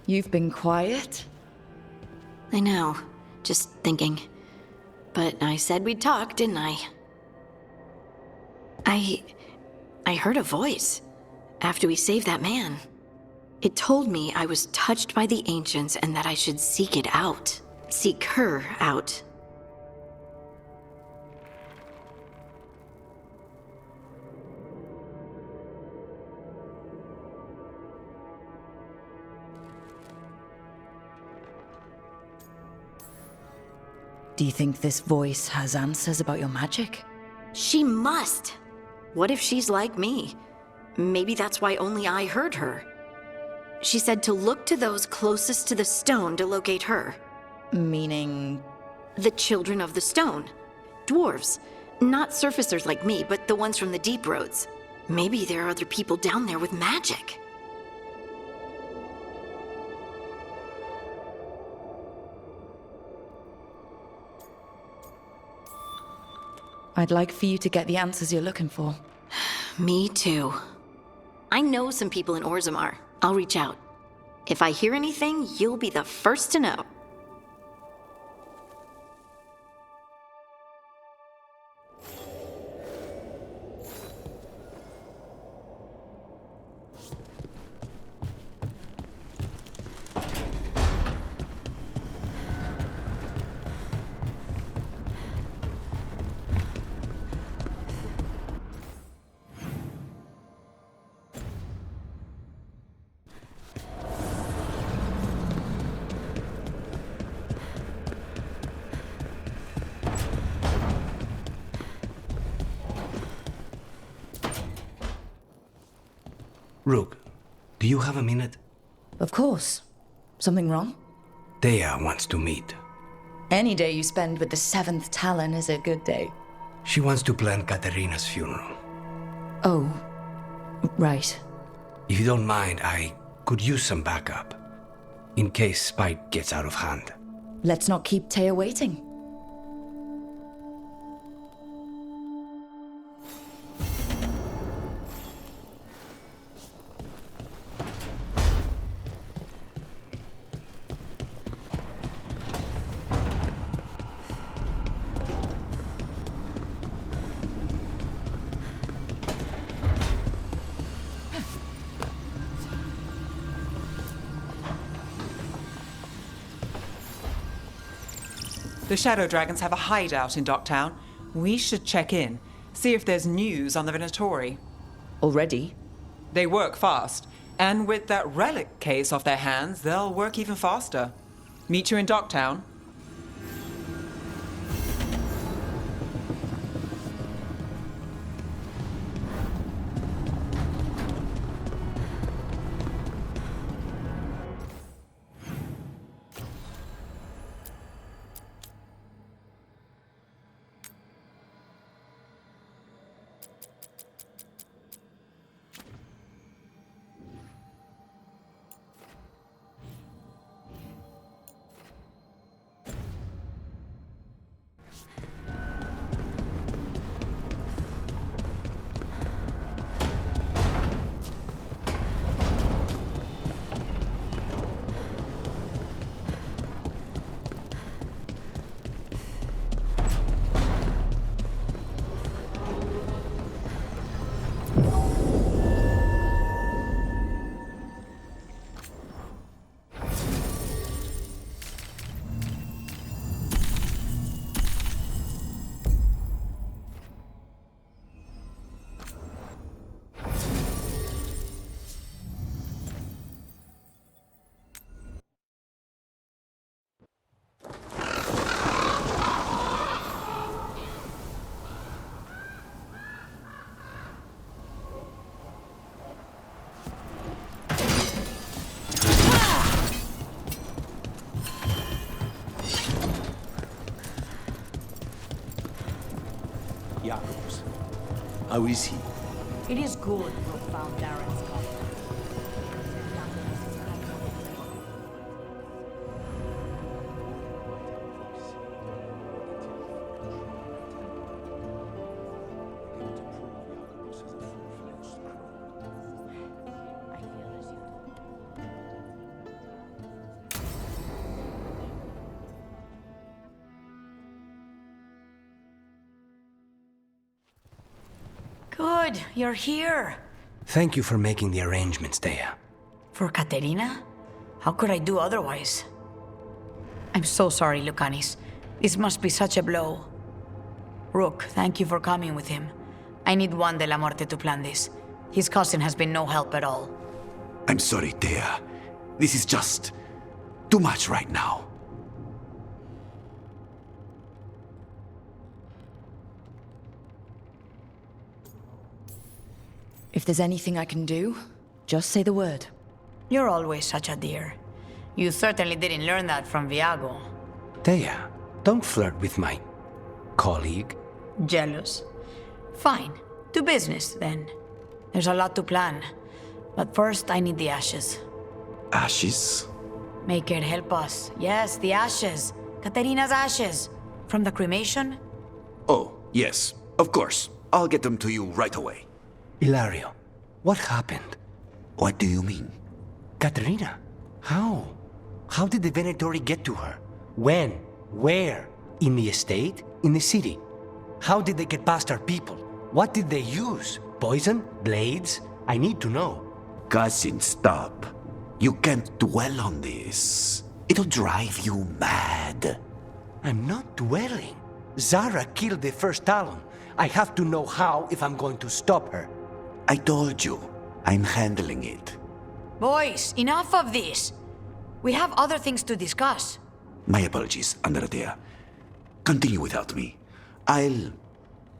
You've been quiet? I know. Just thinking. But I said we'd talk, didn't I? I heard a voice after we saved that man. It told me I was touched by the ancients and that I should seek it out. Seek her out. Do you think this voice has answers about your magic? She must! What if she's like me? Maybe that's why only I heard her. She said to look to those closest to the stone to locate her. Meaning... The children of the stone. Dwarves. Not surfacers like me, but the ones from the deep roads. Maybe there are other people down there with magic. I'd like for you to get the answers you're looking for. Me too. I know some people in Orzammar. I'll reach out. If I hear anything, you'll be the first to know. Rook, do you have a minute? Of course. Something wrong? Thea wants to meet. Any day you spend with the 7th Talon is a good day. She wants to plan Katerina's funeral. Oh, right. If you don't mind, I could use some backup. In case Spike gets out of hand. Let's not keep Taya waiting. The Shadow Dragons have a hideout in Docktown. We should check in, see if there's news on the Venatori. Already? They work fast, and with that relic case off their hands, they'll work even faster. Meet you in Docktown. Jakobs. How is he? It is good to have found Darren's copy. Good, you're here. Thank you for making the arrangements, Thea. For Katerina? How could I do otherwise? I'm so sorry, Lucanis. This must be such a blow. Rook, thank you for coming with him. I need Juan de la Muerte to plan this. His cousin has been no help at all. I'm sorry, Thea. This is just too much right now. If there's anything I can do, just say the word. You're always such a dear. You certainly didn't learn that from Viago. Thea, don't flirt with my colleague. Jealous? Fine. To business, then. There's a lot to plan. But first, I need the ashes. Ashes? Make it help us. Yes, the ashes. Katerina's ashes. From the cremation? Oh, yes, of course. I'll get them to you right away. Hilario, what happened? What do you mean? Katerina, how? How did the Venatori get to her? When? Where? In the estate? In the city? How did they get past our people? What did they use? Poison? Blades? I need to know. Cousin, stop. You can't dwell on this. It'll drive you mad. I'm not dwelling. Zara killed the first Talon. I have to know how if I'm going to stop her. I told you, I'm handling it. Boys, enough of this. We have other things to discuss. My apologies, Andrea. Continue without me. I'll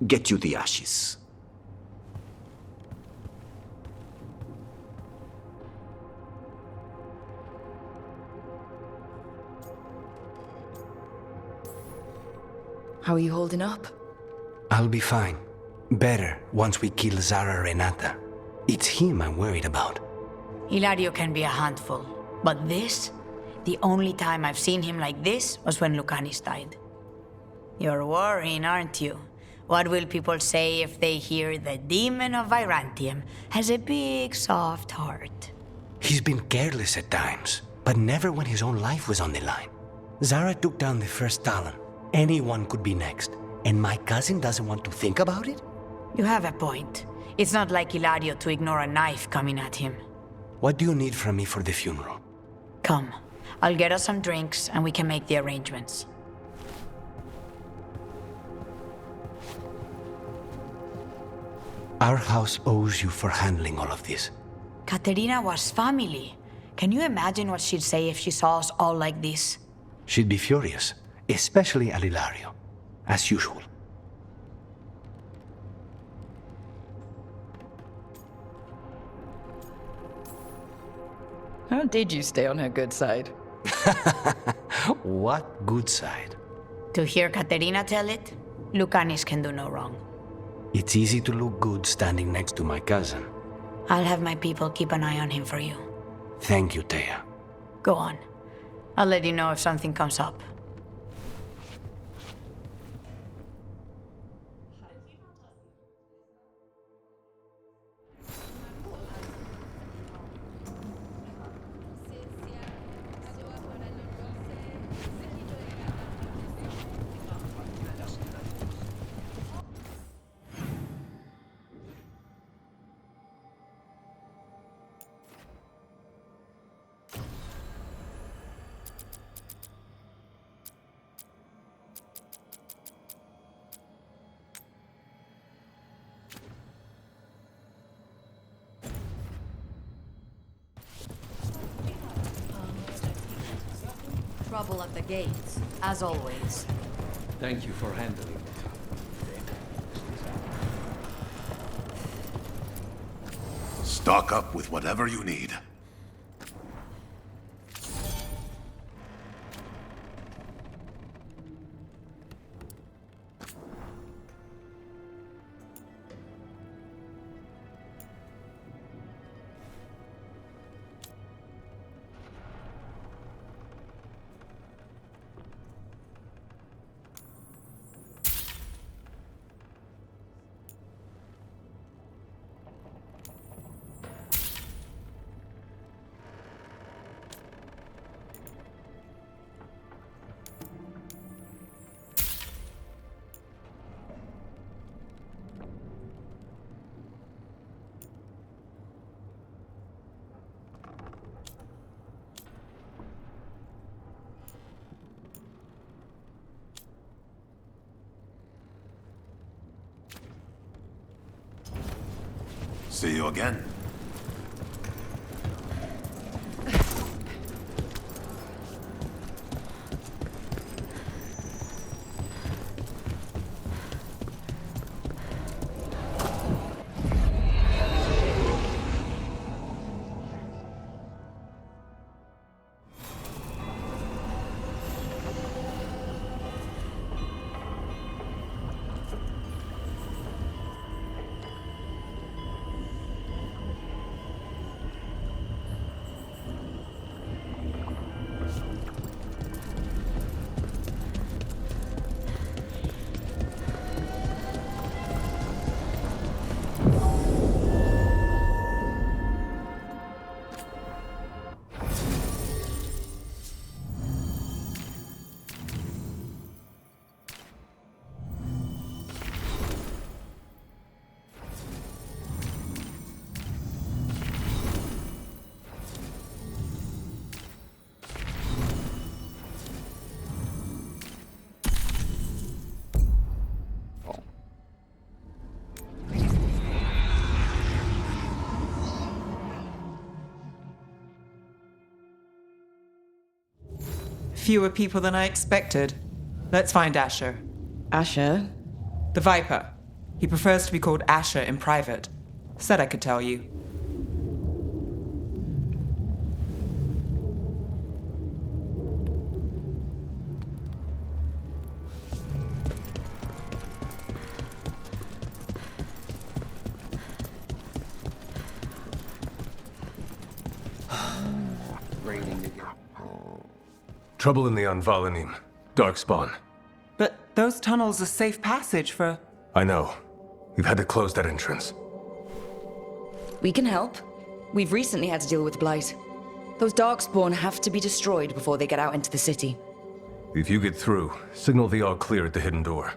get you the ashes. How are you holding up? I'll be fine. Better once we kill Zara Renata. It's him I'm worried about. Hilario can be a handful. But this? The only time I've seen him like this was when Lucanis died. You're worrying, aren't you? What will people say if they hear the demon of Virantium has a big, soft heart? He's been careless at times, but never when his own life was on the line. Zara took down the first Talon. Anyone could be next. And my cousin doesn't want to think about it? You have a point. It's not like Hilario to ignore a knife coming at him. What do you need from me for the funeral? Come. I'll get us some drinks and we can make the arrangements. Our house owes you for handling all of this. Katerina was family. Can you imagine what she'd say if she saw us all like this? She'd be furious, especially at Hilario, as usual. How did you stay on her good side? What good side? To hear Katerina tell it, Lucanis can do no wrong. It's easy to look good standing next to my cousin. I'll have my people keep an eye on him for you. Thank you, Thea. Go on. I'll let you know if something comes up. Trouble at the gates, as always. Thank you for handling it. Stock up with whatever you need. See you again. Fewer people than I expected. Let's find Asher. Asher? The Viper. He prefers to be called Asher in private. Said I could tell you. Trouble in the Anvalanim. Darkspawn. But those tunnels are safe passage for... I know. We've had to close that entrance. We can help. We've recently had to deal with Blight. Those Darkspawn have to be destroyed before they get out into the city. If you get through, signal the all clear at the hidden door.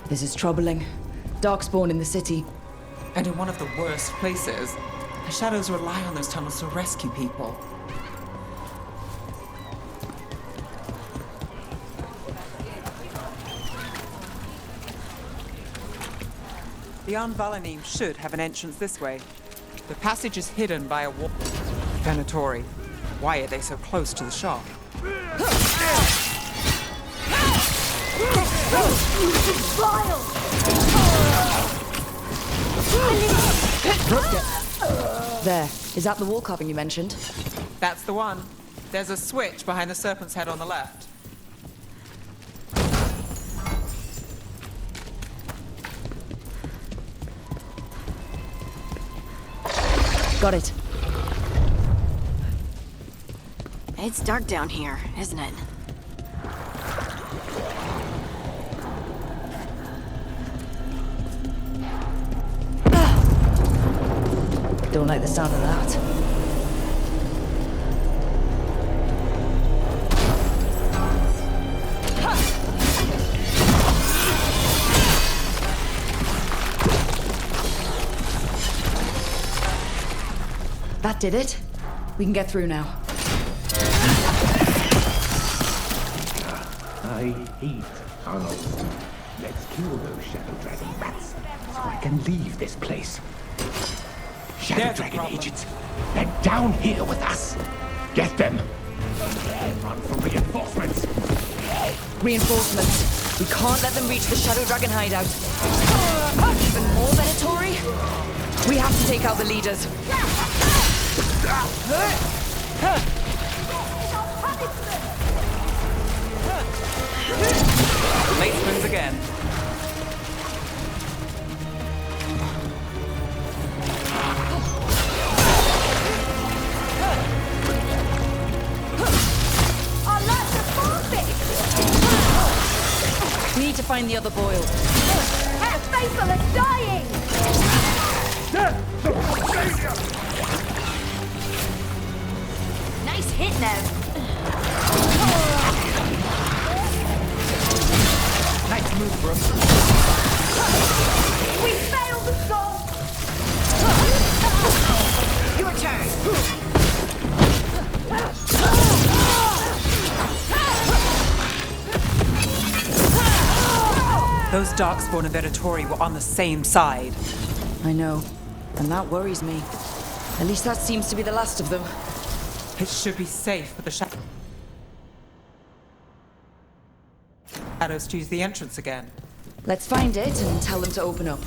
This is troubling. Darkspawn in the city. And in one of the worst places. The Shadows rely on those tunnels to rescue people. The Anvalanim should have an entrance this way. The passage is hidden by a wall. Venatori. Why are they so close to the shop? There. Is that the wall carving you mentioned? That's the one. There's a switch behind the serpent's head on the left. Got it. It's dark down here, isn't it? Don't like the sound of that. That did it. We can get through now. I hate tunnels. Let's kill those Shadow Dragon rats so I can leave this place. Shadow There's a Dragon problem. agents, they're down here with us. Get them. Run for reinforcements. Reinforcements. We can't let them reach the Shadow Dragon hideout. Even more Venatori? We have to take out the leaders. Late springs again. We need to find the other boil. That faithful is dying! Nice hit, Nev. Nice move, Brooke. We failed assault! Your turn. Those Darkspawn and Venatori were on the same side. I know, and that worries me. At least that seems to be the last of them. It should be safe for the shadows to use the entrance again. Let's find it and tell them to open up.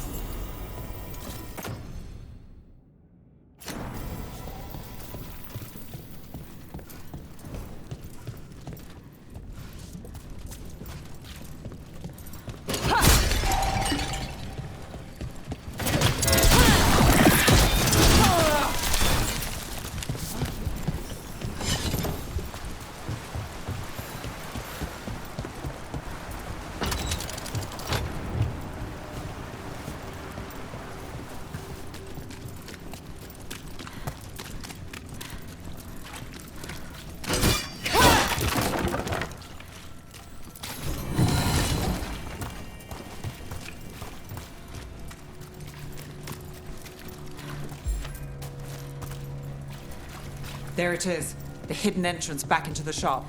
There it is, the hidden entrance back into the shop.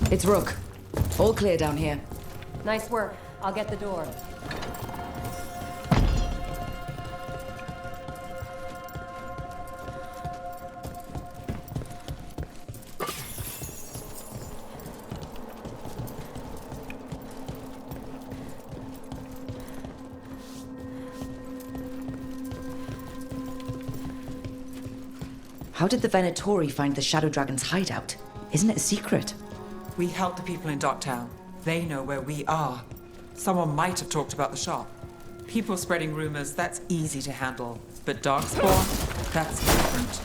It's Rook. All clear down here. Nice work. I'll get the door. How did the Venatori find the Shadow Dragon's hideout? Isn't it a secret? We help the people in Docktown. They know where we are. Someone might have talked about the shop. People spreading rumors, that's easy to handle. But Darkspawn, that's different.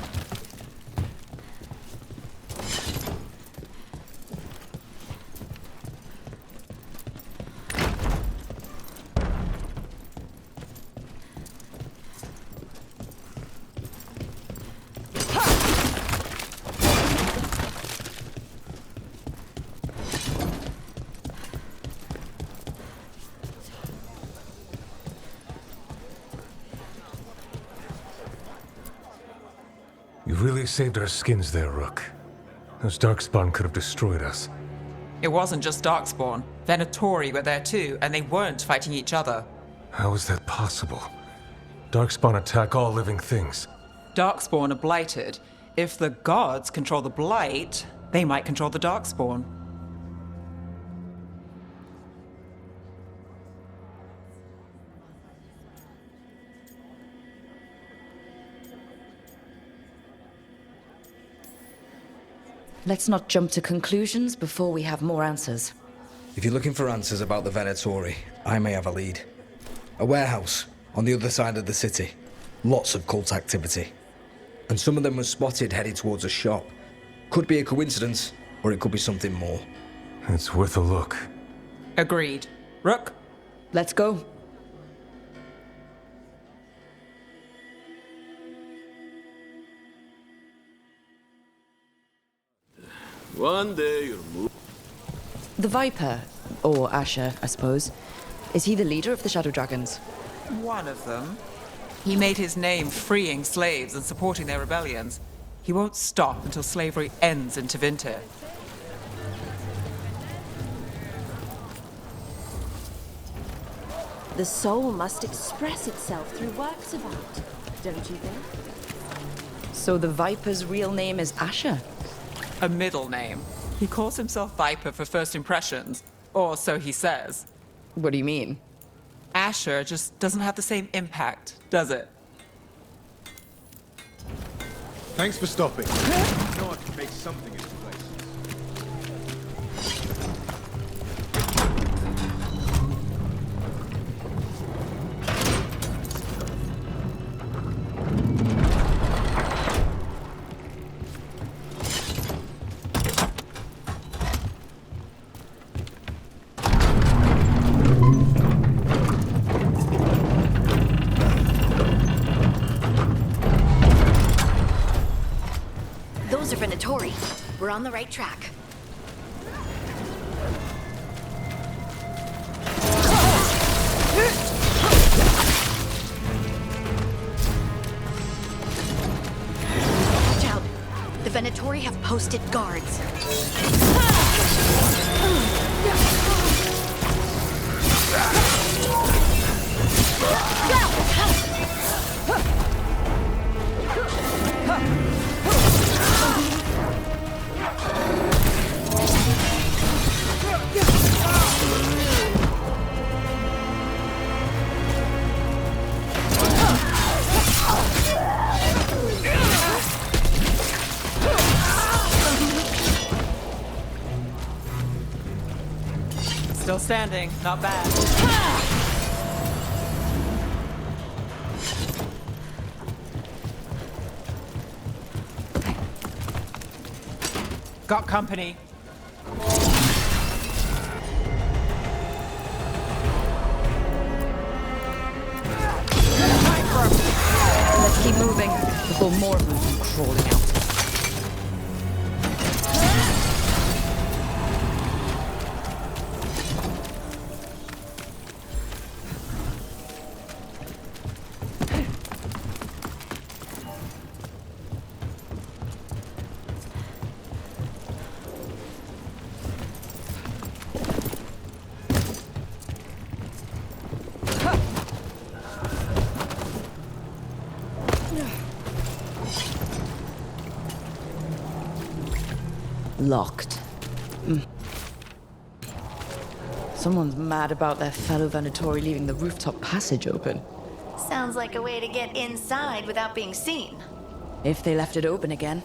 You really saved our skins there, Rook. Those Darkspawn could have destroyed us. It wasn't just Darkspawn. Venatori were there too, and they weren't fighting each other. How is that possible? Darkspawn attack all living things. Darkspawn are blighted. If the gods control the blight, they might control the Darkspawn. Let's not jump to conclusions before we have more answers. If you're looking for answers about the Venatori, I may have a lead. A warehouse on the other side of the city. Lots of cult activity. And some of them were spotted headed towards a shop. Could be a coincidence, or it could be something more. It's worth a look. Agreed. Rook? Let's go. One day you'll move. The Viper, or Asher, I suppose. Is he the leader of the Shadow Dragons? One of them. He made his name freeing slaves and supporting their rebellions. He won't stop until slavery ends in Tevinter. The soul must express itself through works of art, don't you think? So the Viper's real name is Asher? A middle name. He calls himself Viper for first impressions, or so he says. What do you mean? Asher just doesn't have the same impact, does it? Thanks for stopping. I know I can make something into place. Those are Venatori. We're on the right track. Watch out. The Venatori have posted guards. Still standing, not bad. Got company. Let's keep moving before more of them come crawling out. Locked. Someone's mad about their fellow Venatori leaving the rooftop passage open. Sounds like a way to get inside without being seen. If they left it open again.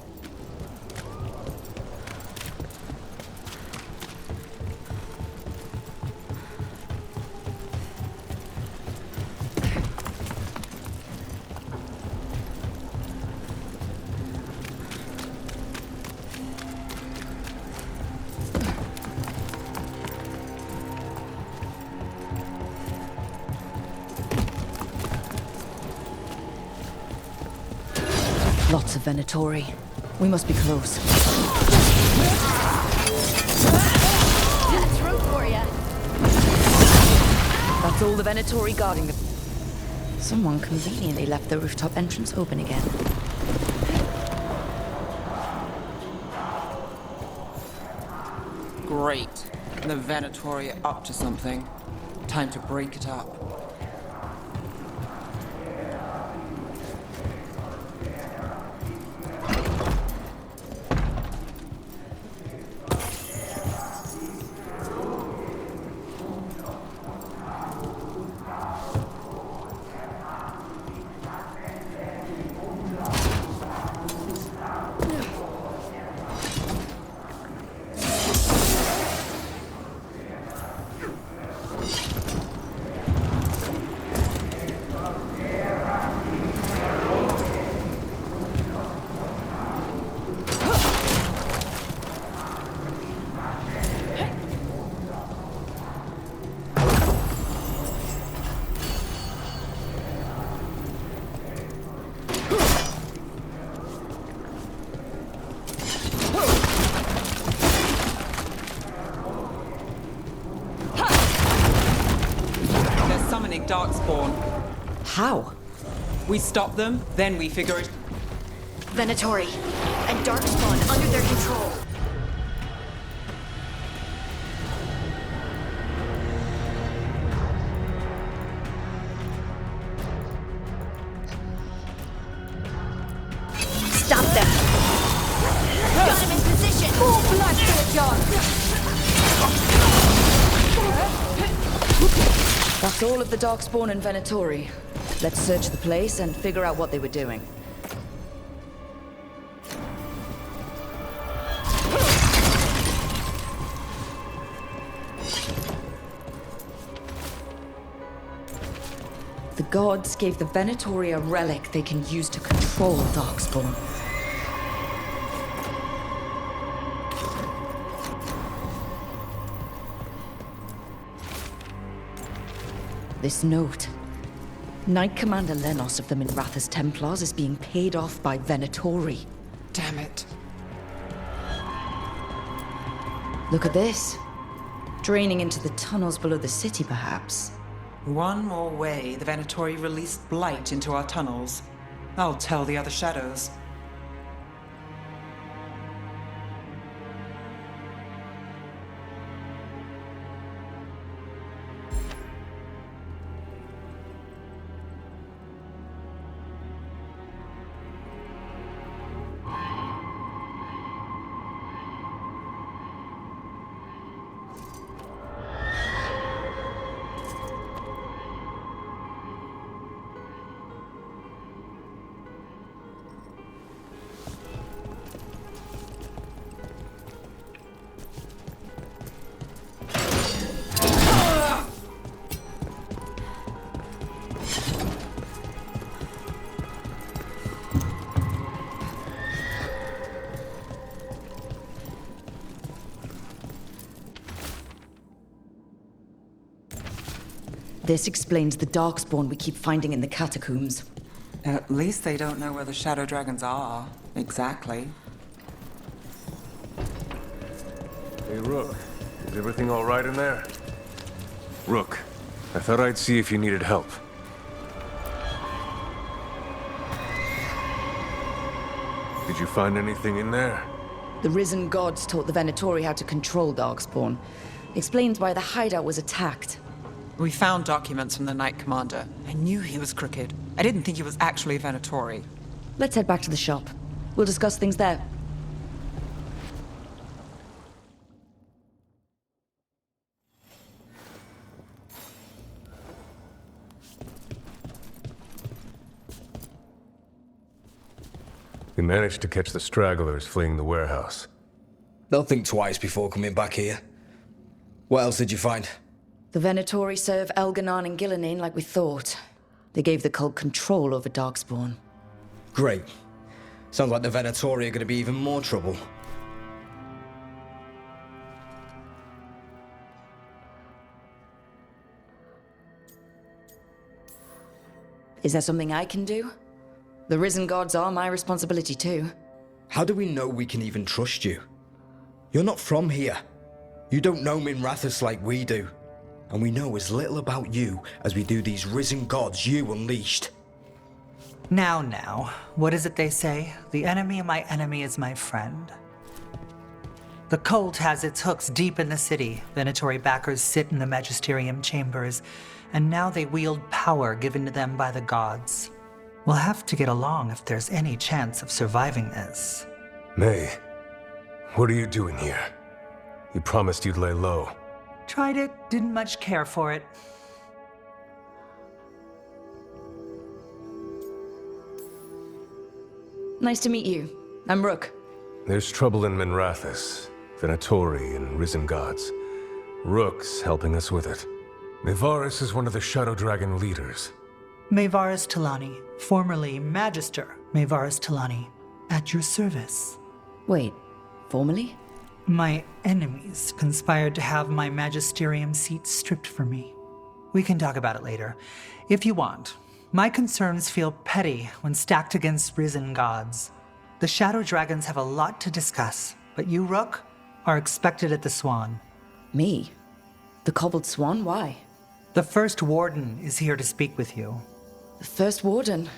Lots of Venatori. We must be close. That's room for ya. That's all the Venatori guarding the... Someone conveniently left the rooftop entrance open again. Great. The Venatori are up to something. Time to break it up. Darkspawn. How? We stop them, then we figure it... Venatori, and Darkspawn under their control. Veilguard! That's all of the Darkspawn and Venatori. Let's search the place and figure out what they were doing. The gods gave the Venatori a relic they can use to control Darkspawn. This note. Knight Commander Lenos of the Minrathous Templars is being paid off by Venatori. Damn it. Look at this. Draining into the tunnels below the city, perhaps. One more way the Venatori released blight into our tunnels. I'll tell the other shadows. This explains the Darkspawn we keep finding in the catacombs. At least they don't know where the Shadow Dragons are. Exactly. Hey, Rook. Is everything all right in there? Rook, I thought I'd see if you needed help. Did you find anything in there? The Risen Gods taught the Venatori how to control Darkspawn. Explains why the hideout was attacked. We found documents from the Knight Commander. I knew he was crooked. I didn't think he was actually Venatori. Let's head back to the shop. We'll discuss things there. We managed to catch the stragglers fleeing the warehouse. They'll think twice before coming back here. What else did you find? The Venatori serve Elganon and Gillenane like we thought. They gave the cult control over Darkspawn. Great. Sounds like the Venatori are going to be even more trouble. Is there something I can do? The Risen Gods are my responsibility too. How do we know we can even trust you? You're not from here. You don't know Minrathous like we do. And we know as little about you as we do these Risen Gods you unleashed. Now, what is it they say? The enemy of my enemy is my friend. The cult has its hooks deep in the city. Venatori backers sit in the magisterium chambers, and now they wield power given to them by the gods. We'll have to get along if there's any chance of surviving this. May, what are you doing here? You promised you'd lay low. Tried it, didn't much care for it. Nice to meet you. I'm Rook. There's trouble in Minrathous, Venatori, and Risen Gods. Rook's helping us with it. Mayvarus is one of the Shadow Dragon leaders. Mayvarus Talani, formerly Magister Mayvarus Talani, at your service. Wait, formally? My enemies conspired to have my magisterium seat stripped from me. We can talk about it later, if you want. My concerns feel petty when stacked against Risen Gods. The Shadow Dragons have a lot to discuss, but you, Rook, are expected at the Swan. Me? The Cobbled Swan? Why? The First Warden is here to speak with you. The First Warden?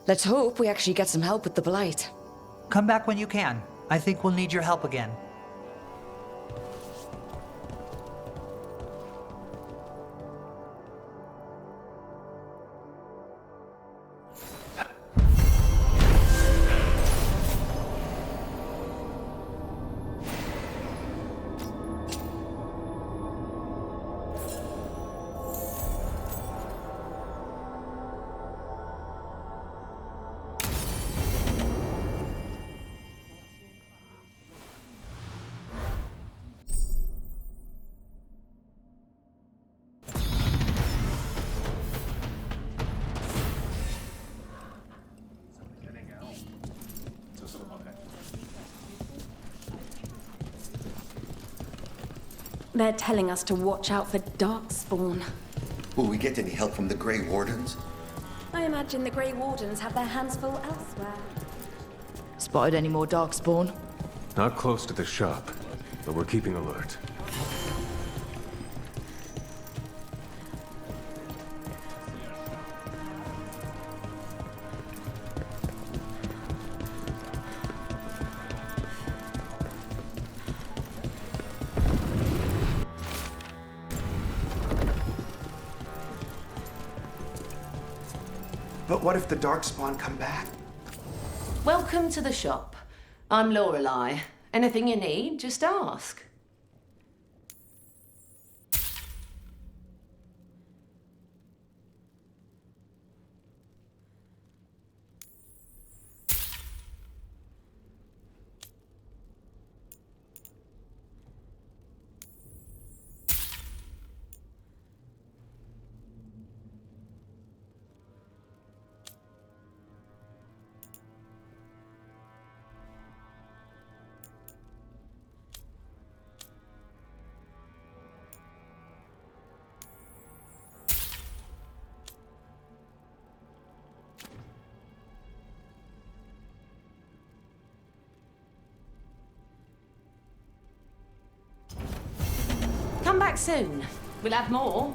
Let's hope we actually get some help with the Blight. Come back when you can. I think we'll need your help again. They're telling us to watch out for Darkspawn. Will we get any help from the Grey Wardens? I imagine the Grey Wardens have their hands full elsewhere. Spotted any more Darkspawn? Not close to the shop, but we're keeping alert. But what if the Darkspawn come back? Welcome to the shop. I'm Lorelei. Anything you need, just ask. Come back soon. We'll have more.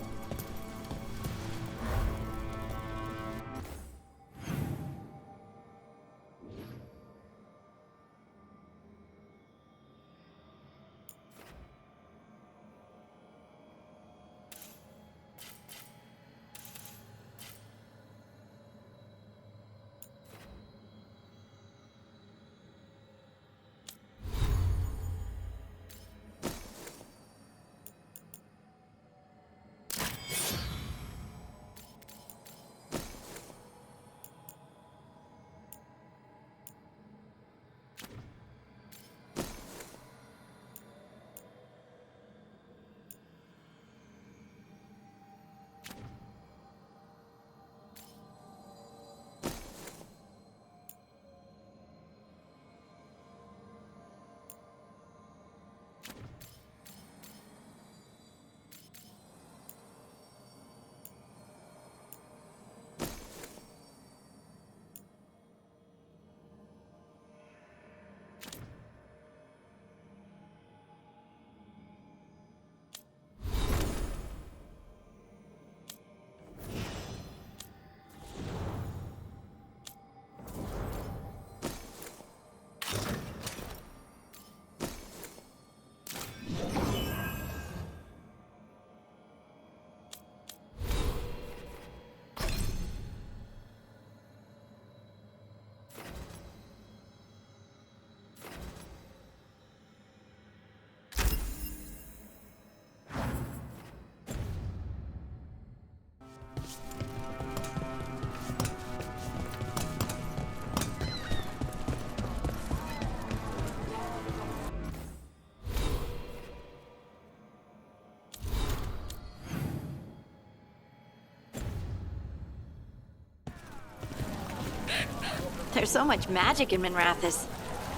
There's so much magic in Minrathous.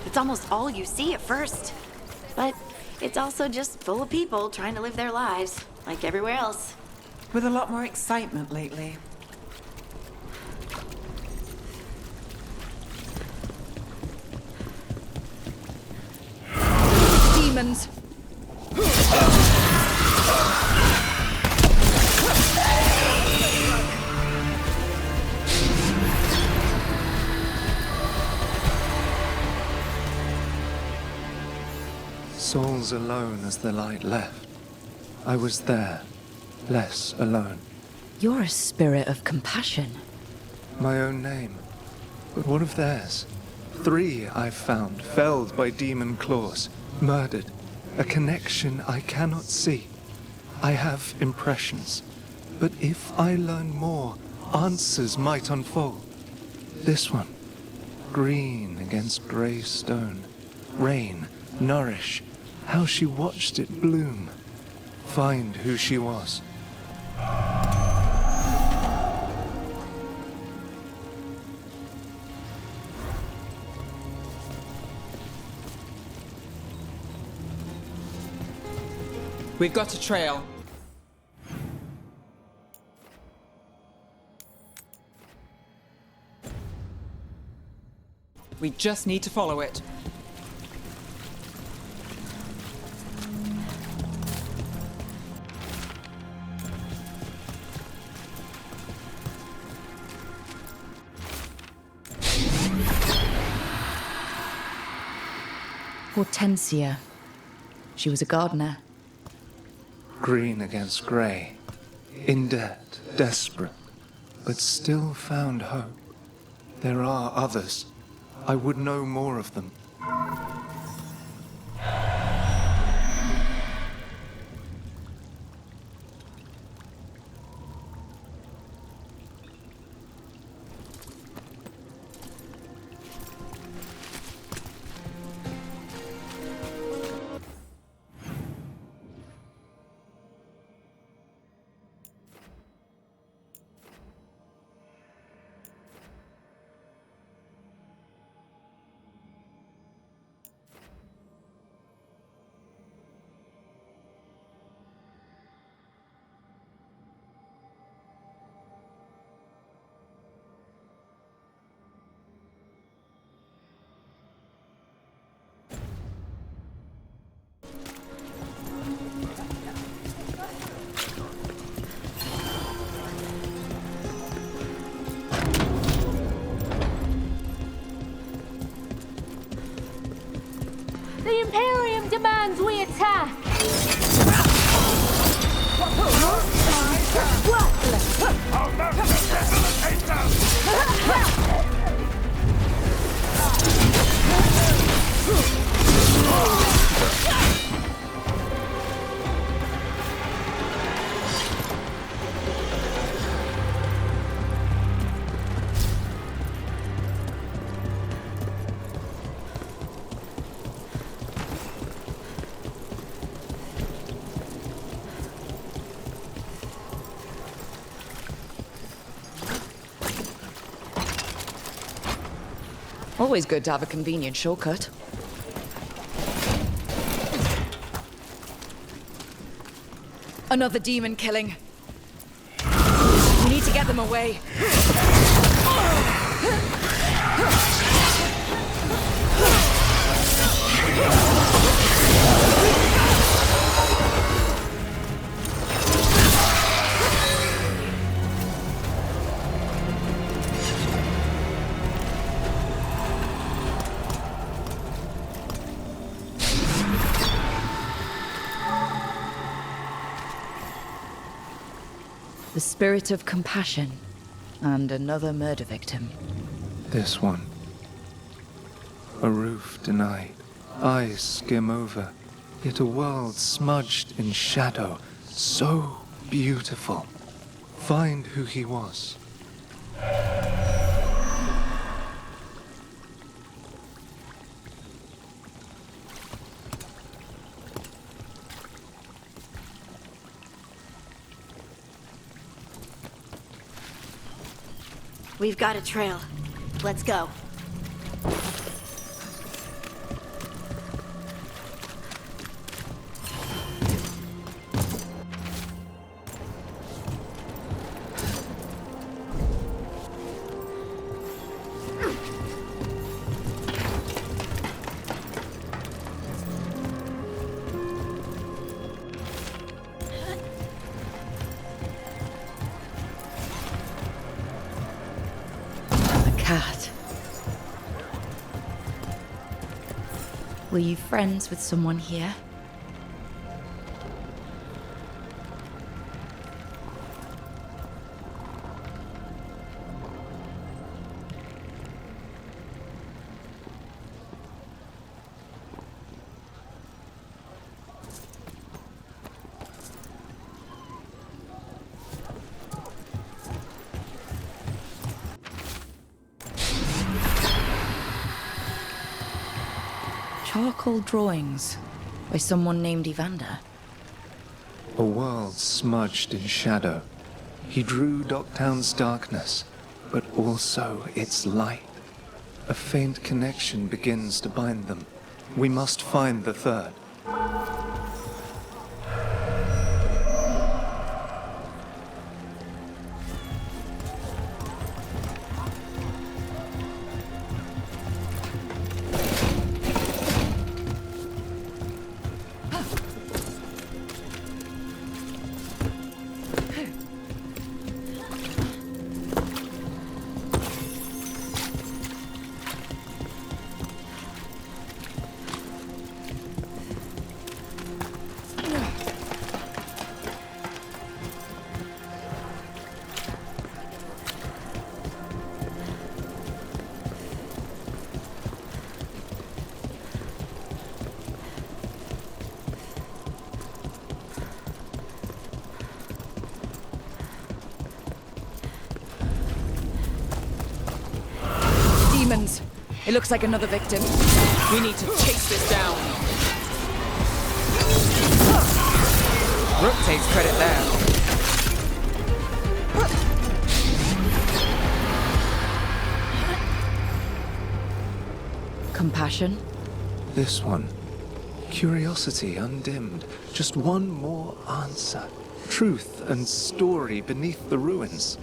It's almost all you see at first. But it's also just full of people trying to live their lives, like everywhere else. With a lot more excitement lately. Demons! Souls alone as the light left. I was there, less alone. You're a spirit of compassion. My own name. But what of theirs? 3 I've found, felled by demon claws, murdered. A connection I cannot see. I have impressions. But if I learn more, answers might unfold. This one, green against grey stone. Rain, nourish, how she watched it bloom. Find who she was. We've got a trail. We just need to follow it. Hortensia. She was a gardener. Green against grey. In debt, desperate, but still found hope. There are others. I would know more of them. The Imperium demands we attack! Always good to have a convenient shortcut. Another demon killing. We need to get them away. The spirit of compassion, and another murder victim. This one. A roof denied, eyes skim over, yet a world smudged in shadow, so beautiful. Find who he was. We've got a trail. Let's go. Cat. Were you friends with someone here? Charcoal drawings by someone named Evander. A world smudged in shadow. He drew Docktown's darkness, but also its light. A faint connection begins to bind them. We must find the third. It looks like another victim. We need to chase this down. Rook takes credit there. Compassion? This one. Curiosity undimmed. Just one more answer. Truth and story beneath the ruins.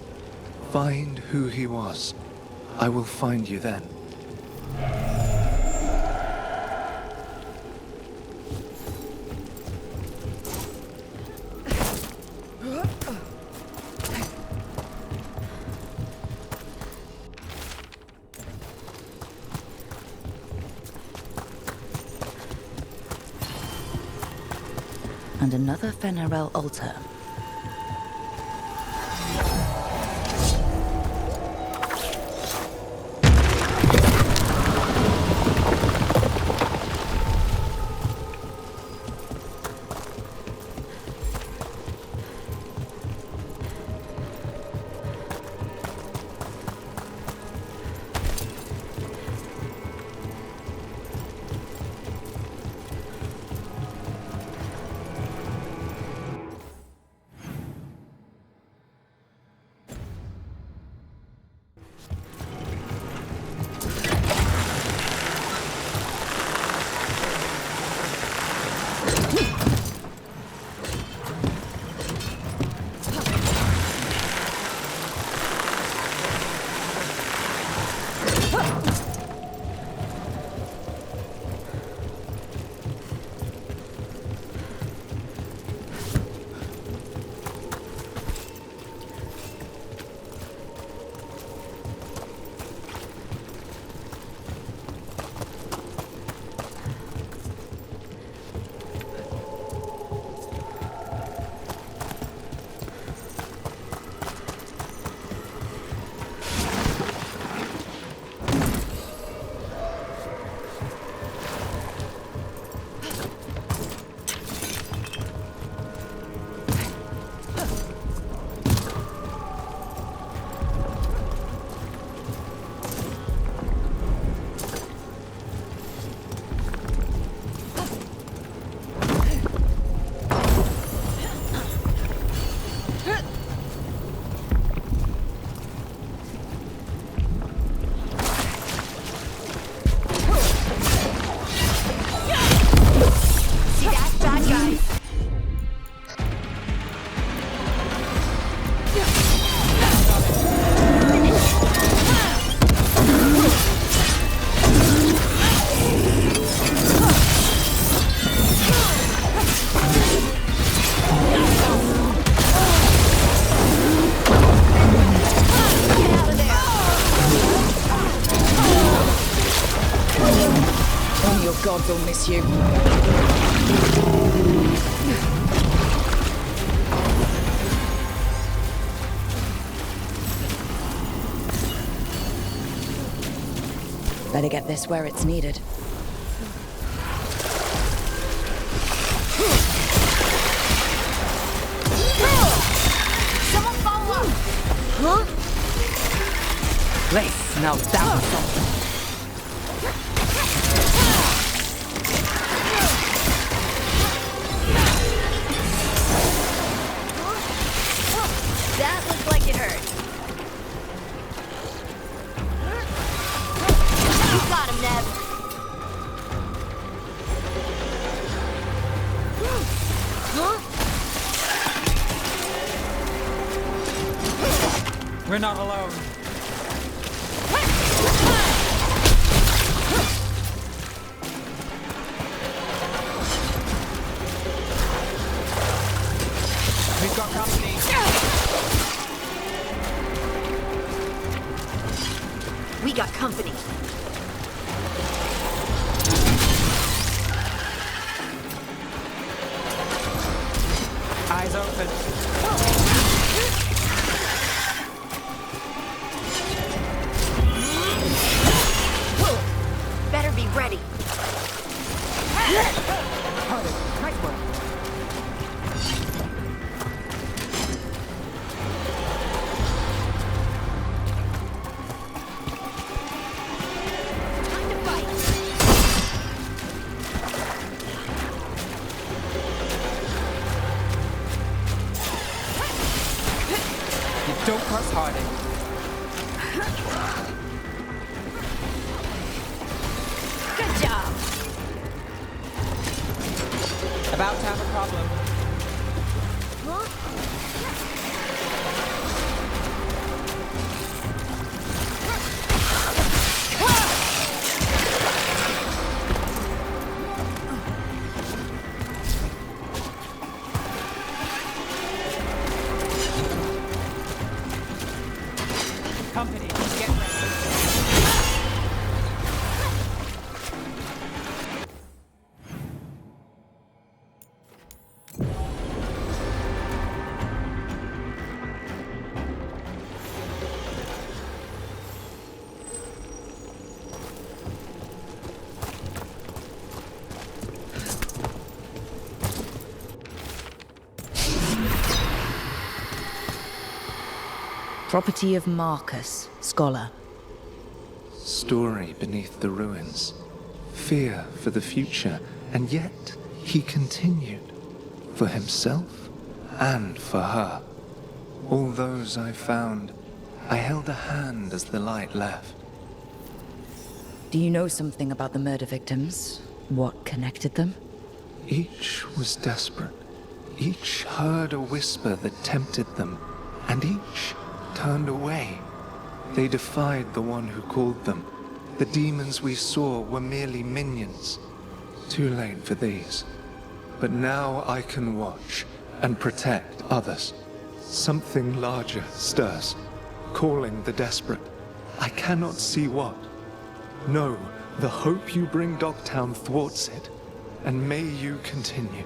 Find who he was. I will find you then. And another Fenarel altar. gods will miss you. Better get this where it's needed. Someone follow up! Huh? Place, now that was something. That looked like it hurt. You got him, Neb. We're not alone. We've got company. We got company. Eyes open. Better be ready. Nice work. Good job. About to have a problem. Company, get ready. Property of Marcus, scholar. Story beneath the ruins. Fear for the future, and yet he continued. For himself and for her. All those I found, I held a hand as the light left. Do you know something about the murder victims? What connected them? Each was desperate. Each heard a whisper that tempted them, and each turned away. They defied the one who called them. The demons we saw were merely minions. Too late for these. But now I can watch and protect others. Something larger stirs, calling the desperate. I cannot see what. No, the hope you bring Dogtown thwarts it, and may you continue.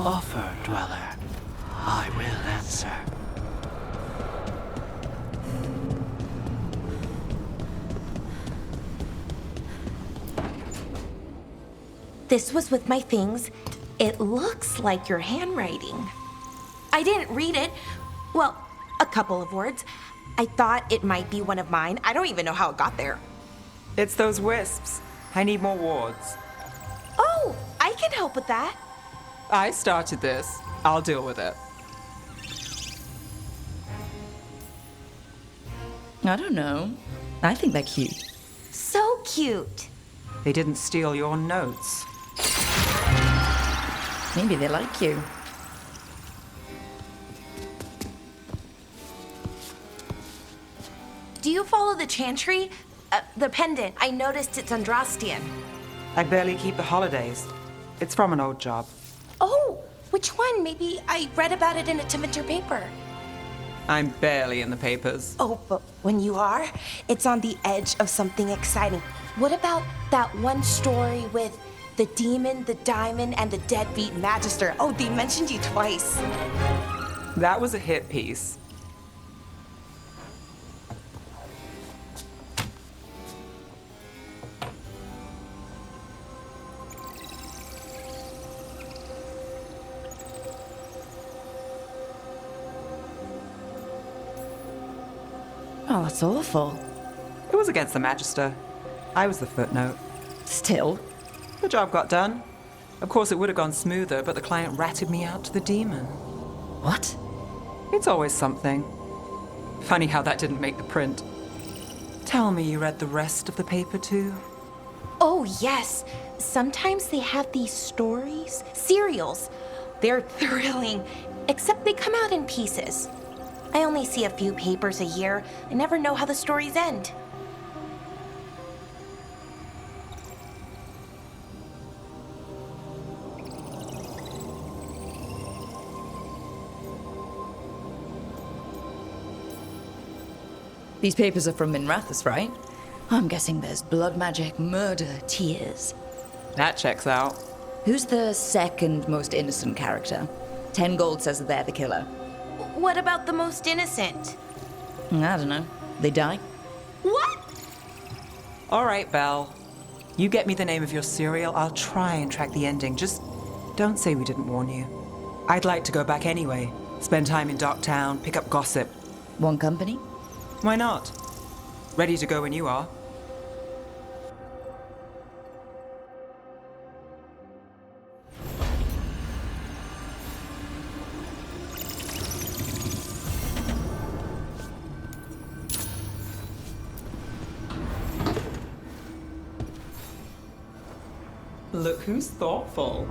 offer, Dweller, I will answer. This was with my things. It looks like your handwriting. I didn't read it. Well, a couple of words. I thought it might be one of mine. I don't even know how it got there. It's those wisps. I need more wards. Oh, I can help with that. I started this. I'll deal with it. I don't know. I think they're cute. So cute. They didn't steal your notes. Maybe they like you. Do you follow the chantry? The pendant. I noticed it's Andrastian. I barely keep the holidays. It's from an old job. Oh, which one? Maybe I read about it in a Timenter paper. I'm barely in the papers. Oh, but when you are, it's on the edge of something exciting. What about that one story with the demon, the diamond, and the deadbeat magister? Oh, they mentioned you twice. That was a hit piece. Oh, that's awful. It was against the Magister. I was the footnote. Still? The job got done. Of course, it would have gone smoother, but the client ratted me out to the demon. What? It's always something. Funny how that didn't make the print. Tell me you read the rest of the paper too? Oh, yes. Sometimes they have these stories, serials. They're thrilling, except they come out in pieces. I only see a few papers a year. I never know how the stories end. These papers are from Minrathous, right? I'm guessing there's blood magic, murder, tears. That checks out. Who's the second most innocent character? 10 gold says that they're the killer. What about the most innocent? I don't know. They die? What? All right, Belle. You get me the name of your serial, I'll try and track the ending. Just don't say we didn't warn you. I'd like to go back anyway. Spend time in Docktown, pick up gossip. One company? Why not? Ready to go when you are. Look who's thoughtful.